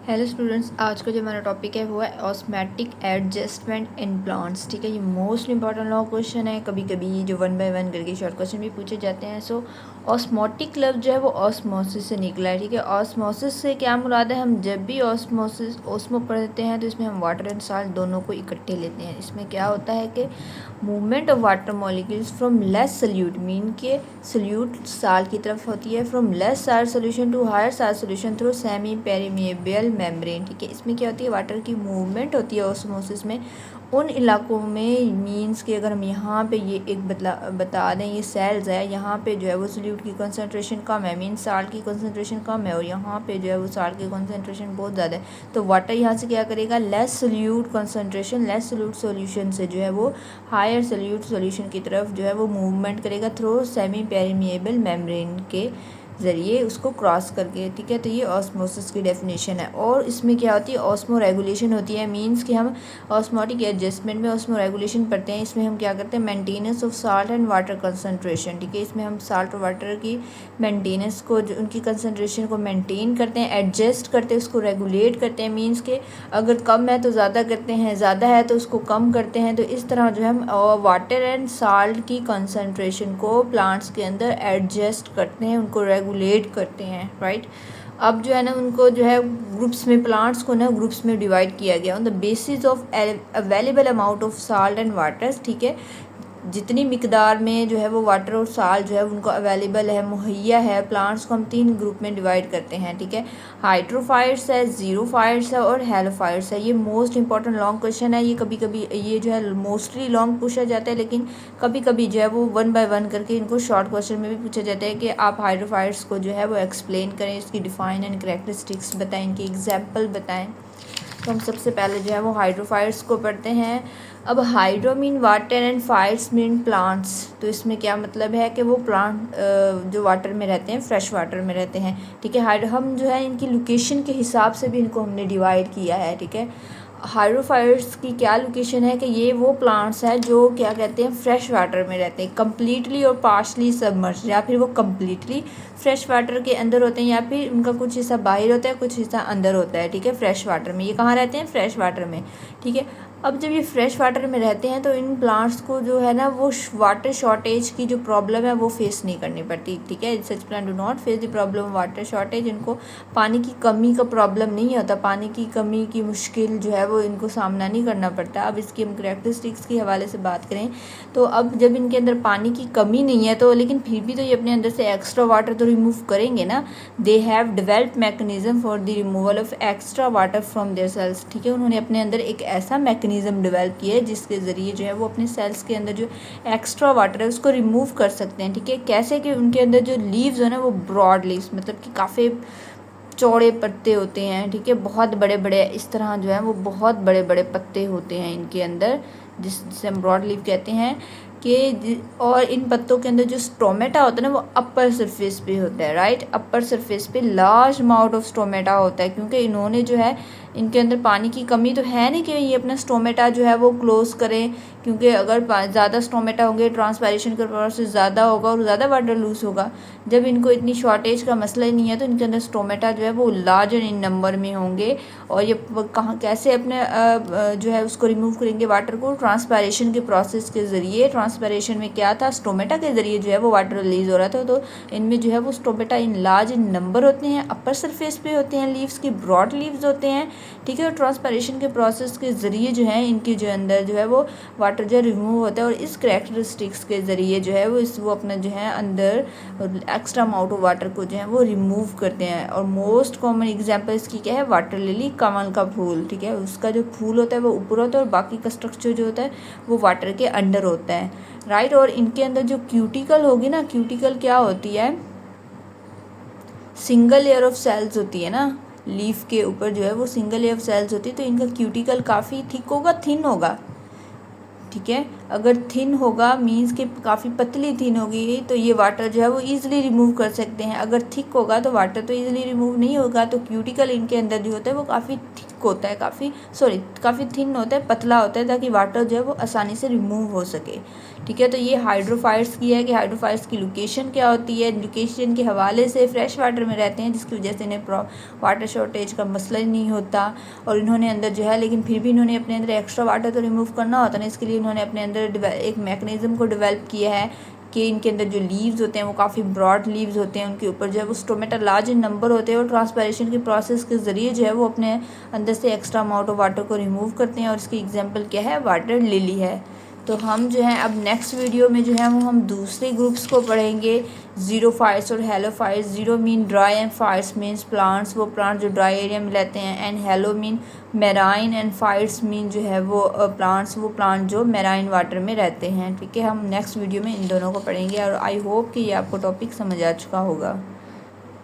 Hello students, आज का जो हमारा टॉपिक है वो है ऑस्मेटिक एडजस्टमेंट इन प्लांट्स। ठीक है, ये मोस्ट इंपॉर्टेंट लॉन्ग क्वेश्चन है। कभी कभी जो 1 बाय 1 करके शॉर्ट क्वेश्चन भी पूछे जाते हैं। सो ऑस्मोटिक लफ्ज़ जो है वो ऑस्मोसिस से निकला है। ठीक है, ऑस्मोसिस से क्या मुराद है? हम जब भी ऑस्मो पढ़ते हैं तो इसमें हम वाटर एंड साल्ट दोनों को इकट्ठे लेते हैं। इसमें क्या होता है कि movement of water molecules from less solute, mean के सल्यूट साल्ट की तरफ होती है, from less salt solution to higher salt solution through semi permeable membrane. ठीक है, इसमें क्या होती है? वाटर की मूवमेंट होती है ऑस्मोसिस में उन इलाकों में। मीन्स कि अगर हम यहाँ पे ये एक बता दें, ये सेल्स है, यहाँ पे जो है वो सल्यूट की कंसंट्रेशन कम है, मीन साल्ट की कंसंट्रेशन कम है, और यहाँ पे जो है वो साल्ट की कंसंट्रेशन बहुत ज़्यादा है। तो वाटर यहाँ से क्या करेगा? Less solute concentration, less solute solution से जो है वो हायर सल्यूट सॉल्यूशन की तरफ जो है वो मूवमेंट करेगा थ्रू सेमी पेरिमिएबल मेम्ब्रेन के ज़रिए, उसको क्रॉस करके। ठीक है, तो ये ऑस्मोसिस की डेफिनेशन है। और इसमें क्या होती है? ऑस्मो रेगुलेशन होती है। मींस कि हम ऑस्मोटिक एडजस्टमेंट में ऑस्मो रेगुलेशन पढ़ते हैं। इसमें हम क्या करते हैं? Maintenance of salt and water concentration. ठीक है, इसमें हम साल्ट और वाटर की मेंटेनेंस को, जो उनकी कंसंट्रेशन को मेंटेन करते हैं, एडजस्ट करते हैं, उसको रेगुलेट करते हैं। मीन्स के अगर कम है तो ज़्यादा करते हैं, ज़्यादा है तो उसको कम करते हैं। तो इस तरह जो है हम वाटर एंड साल्ट की कंसंट्रेशन को प्लांट्स के अंदर एडजस्ट करते हैं, उनको रेगुलेट करते हैं। राइट, अब जो है ना उनको जो है ग्रुप्स में, प्लांट्स को ना ग्रुप्स में डिवाइड किया गया on the basis of available amount of salt and waters. ठीक है, जितनी मिकदार में जो है वो वाटर और साल्ट जो है उनको अवेलेबल है, मुहैया है, प्लांट्स को हम 3 ग्रुप में डिवाइड करते हैं। ठीक है, हाइड्रोफाइट्स है, ज़ीरोफाइट्स है और हेलोफाइट्स है। ये मोस्ट इंपॉर्टेंट लॉन्ग क्वेश्चन है। ये कभी कभी ये जो है मोस्टली लॉन्ग पूछा जाता है, लेकिन कभी कभी जो है वो 1 बाय 1 करके इनको शॉर्ट क्वेश्चन में भी पूछा जाता है कि आप हाइड्रोफाइट्स को जो है वो एक्सप्लेन करें, इसकी डिफाइन एंड कैरेक्टरिस्टिक्स बताएं, इनकी एग्जाम्पल बताएं। तो हम सबसे पहले जो है वो हाइड्रोफाइट्स को पढ़ते हैं। अब hydro mean water and fights mean plants. तो इसमें क्या मतलब है कि वो प्लांट जो वाटर में रहते हैं, फ्रेश वाटर में रहते हैं। ठीक है, हम जो है इनकी लोकेशन के हिसाब से भी इनको हमने डिवाइड किया है। ठीक है, हाइड्रोफाइट्स की क्या लोकेशन है कि ये वो प्लांट्स हैं जो क्या कहते हैं, फ्रेश वाटर में रहते हैं, कम्प्लीटली और पार्शली सबमर्ज, या फिर वो कम्प्लीटली फ्रेश वाटर के अंदर होते हैं, या फिर उनका कुछ हिस्सा बाहर होता है, कुछ हिस्सा अंदर होता है। ठीक है, फ्रेश वाटर में ये कहाँ रहते हैं? फ्रेश वाटर में। ठीक है, अब जब ये फ्रेश वाटर में रहते हैं तो इन प्लांट्स को जो है ना वो वाटर शॉर्टेज की जो प्रॉब्लम है वो फेस नहीं करनी पड़ती। ठीक है, such plant do not face the problem of water shortage. इनको पानी की कमी का प्रॉब्लम नहीं होता, पानी की कमी की मुश्किल जो है वो इनको सामना नहीं करना पड़ता। अब इसकी हम करैक्टरिस्टिक्स के हवाले से बात करें तो अब जब इनके अंदर पानी की कमी नहीं है तो लेकिन फिर भी तो ये अपने अंदर से एक्स्ट्रा वाटर तो रिमूव करेंगे ना। They have developed mechanism for the removal of extra water from their cells. ठीक है, उन्होंने अपने अंदर एक ऐसा मैकेनिज्म डेवलप किया है जिसके ज़रिए जो है वो अपने सेल्स के अंदर जो एक्स्ट्रा वाटर है उसको रिमूव कर सकते हैं। ठीक है, कैसे कि उनके अंदर जो लीव्स है ना वो ब्रॉड लीव्स, मतलब कि काफ़ी चौड़े पत्ते होते हैं। ठीक है, बहुत बड़े बड़े इस तरह जो है वो बहुत बड़े बड़े पत्ते होते हैं इनके अंदर, जिसे हम ब्रॉड लीफ कहते हैं कि। और इन पत्तों के अंदर जो स्टोमेटा होता है ना वो अपर सरफेस पे होता है। राइट, अपर सरफेस पे लार्ज अमाउंट ऑफ स्टोमेटा होता है, क्योंकि इन्होंने जो है इनके अंदर पानी की कमी तो है नहीं कि ये अपना स्टोमेटा जो है वो क्लोज करें, क्योंकि अगर ज़्यादा स्टोमेटा होंगे ट्रांसपायरेशन का प्रोसेस ज़्यादा होगा और ज़्यादा वाटर लूज होगा। जब इनको इतनी शॉर्टेज का मसला ही नहीं है तो इनके अंदर स्टोमेटा जो है वो लार्जर इन नंबर में होंगे। और ये कहाँ कैसे अपने जो है उसको रिमूव करेंगे वाटर को? ट्रांसपायरेशन के प्रोसेस के ज़रिए। ट्रांसपायरेशन में क्या था? स्टोमेटा के ज़रिए जो है वो वाटर रिलीज हो रहा था। तो इनमें जो है वो stomata in large in number होते हैं, अपर सरफेस पे होते हैं, लीव्स की ब्रॉड लीव्स होते हैं। ठीक है, और ट्रांसपायरेशन के प्रोसेस के ज़रिए जो है इनके जो अंदर जो है वो वाटर जो रिमूव होता है, और इस करैक्टरिस्टिक्स के ज़रिए जो है वो अपना जो है अंदर एक्स्ट्रा अमाउंट ऑफ वाटर को जो है वो रिमूव करते हैं। और मोस्ट कॉमन एग्जांपल इसकी क्या है? वाटर लिली, कमल का फूल। ठीक है, उसका जो फूल होता है वो ऊपर होता है और बाकी का स्ट्रक्चर जो होता है वो वाटर के अंडर होता है। राइट, और इनके अंदर जो क्यूटिकल होगी ना, क्यूटिकल क्या होती है? सिंगल लेयर ऑफ सेल्स होती है ना, लीफ के ऊपर जो है वो सिंगल लेयर ऑफ सेल्स होती है, तो इनका क्यूटिकल काफ़ी थिक होगा, थिन होगा। ठीक है, अगर थिन होगा मीन्स कि काफ़ी पतली थिन होगी तो ये वाटर जो है वो ईजिली रिमूव कर सकते हैं। अगर थिक होगा तो वाटर तो ईजिली रिमूव नहीं होगा। तो क्यूटिकल इनके अंदर जो होता है वो काफ़ी थिक होता है, काफ़ी थिन होता है, पतला होता है, ताकि वाटर जो है वो आसानी से रिमूव हो सके। ठीक है, तो ये हाइड्रोफाइट्स की है कि हाइड्रोफाइट्स की लोकेशन क्या होती है। लोकेशन के हवाले से फ्रेश वाटर में रहते हैं, जिसकी वजह से इन्हें वाटर शॉर्टेज का मसला ही नहीं होता। और इन्होंने अंदर जो है, लेकिन फिर भी इन्होंने अपने अंदर एक्स्ट्रा वाटर तो रिमूव करना होता है ना, इसके लिए इन्होंने अपने अंदर एक मैकेनिज़्म को डेवलप किया है कि इनके अंदर जो लीव्स होते हैं वो काफ़ी ब्रॉड लीव्स होते हैं, उनके ऊपर जो है वो स्टोमेटा लार्ज इन नंबर होते हैं, और ट्रांसपायरेशन के प्रोसेस के ज़रिए जो है वो अपने अंदर से एक्स्ट्रा अमाउंट ऑफ वाटर को रिमूव करते हैं। और इसकी एग्जांपल क्या है, वाटर लिली है। तो हम जो है अब नेक्स्ट वीडियो में जो है वो हम दूसरे ग्रुप्स को पढ़ेंगे, ज़ीरोफाइट्स और halophytes. Zero mean dry and fights means plants, वो प्लांट जो ड्राई एरिया में रहते हैं। And hello mean marine, and fights mean जो है वो प्लांट्स, वो प्लांट जो मेराइन वाटर में रहते हैं। ठीक है, हम नेक्स्ट वीडियो में इन दोनों को पढ़ेंगे। और आई होप कि ये आपको टॉपिक समझ आ चुका होगा।